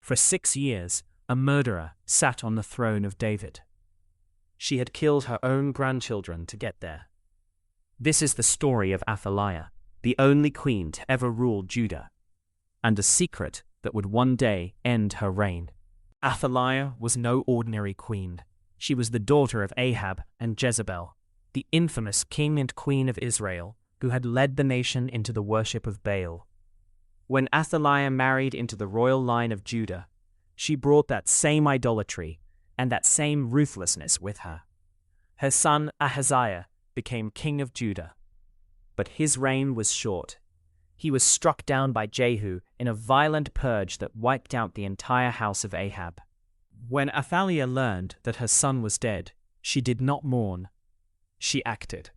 For 6 years, a murderer sat on the throne of David. She had killed her own grandchildren to get there. This is the story of Athaliah, the only queen to ever rule Judah, and a secret that would one day end her reign. Athaliah was no ordinary queen. She was the daughter of Ahab and Jezebel, the infamous king and queen of Israel, who had led the nation into the worship of Baal. When Athaliah married into the royal line of Judah, she brought that same idolatry and that same ruthlessness with her. Her son Ahaziah became king of Judah, but his reign was short. He was struck down by Jehu in a violent purge that wiped out the entire house of Ahab. When Athaliah learned that her son was dead, she did not mourn. She acted.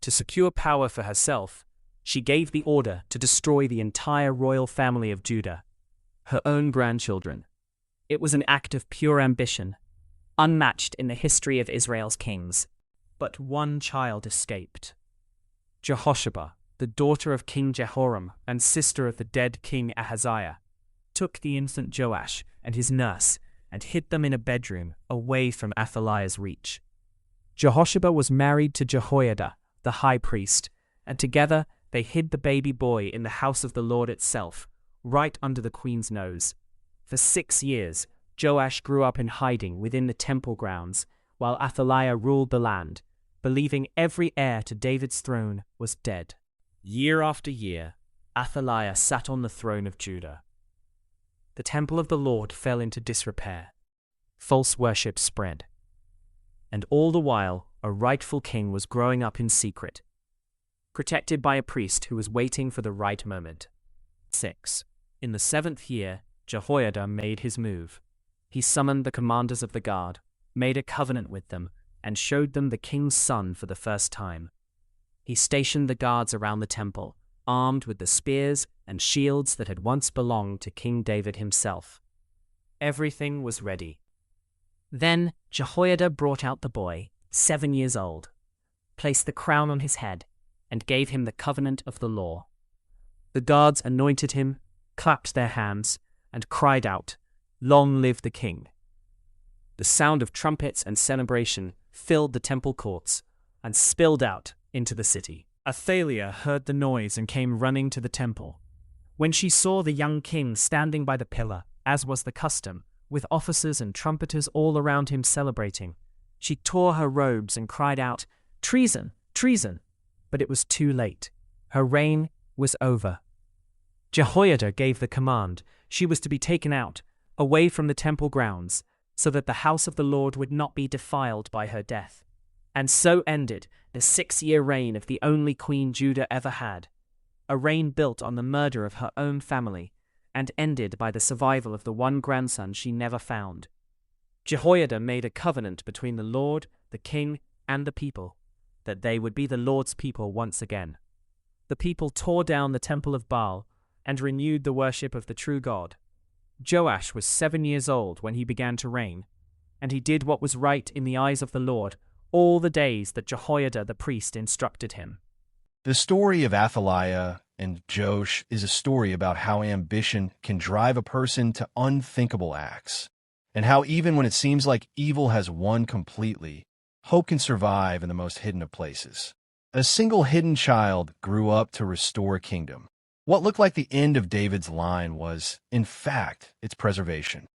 To secure power for herself, she gave the order to destroy the entire royal family of Judah, her own grandchildren. It was an act of pure ambition, unmatched in the history of Israel's kings. But one child escaped. Jehoshaphat, the daughter of King Jehoram and sister of the dead King Ahaziah, took the infant Joash and his nurse and hid them in a bedroom away from Athaliah's reach. Jehoshaphat was married to Jehoiada, the high priest, and together they hid the baby boy in the house of the Lord itself, right under the queen's nose. For 6 years, Joash grew up in hiding within the temple grounds, while Athaliah ruled the land, believing every heir to David's throne was dead. Year after year, Athaliah sat on the throne of Judah. The temple of the Lord fell into disrepair. False worship spread. And all the while, a rightful king was growing up in secret, protected by a priest who was waiting for the right moment. 6. In the 7th year, Jehoiada made his move. He summoned the commanders of the guard, made a covenant with them, and showed them the king's son for the first time. He stationed the guards around the temple, armed with the spears and shields that had once belonged to King David himself. Everything was ready. Then Jehoiada brought out the boy, 7 years old, placed the crown on his head, and gave him the covenant of the law. The guards anointed him, clapped their hands, and cried out, "Long live the king!" The sound of trumpets and celebration filled the temple courts and spilled out into the city. Athaliah heard the noise and came running to the temple. When she saw the young king standing by the pillar, as was the custom, with officers and trumpeters all around him celebrating, she tore her robes and cried out, "Treason! Treason!" But it was too late. Her reign was over. Jehoiada gave the command. She was to be taken out, away from the temple grounds, so that the house of the Lord would not be defiled by her death. And so ended the 6-year reign of the only queen Judah ever had, a reign built on the murder of her own family, and ended by the survival of the one grandson she never found. Jehoiada made a covenant between the Lord, the king, and the people, that they would be the Lord's people once again. The people tore down the temple of Baal and renewed the worship of the true God. Joash was 7 years old when he began to reign, and he did what was right in the eyes of the Lord all the days that Jehoiada the priest instructed him. The story of Athaliah and Joash is a story about how ambition can drive a person to unthinkable acts, and how even when it seems like evil has won completely, hope can survive in the most hidden of places. A single hidden child grew up to restore a kingdom. What looked like the end of David's line was, in fact, its preservation.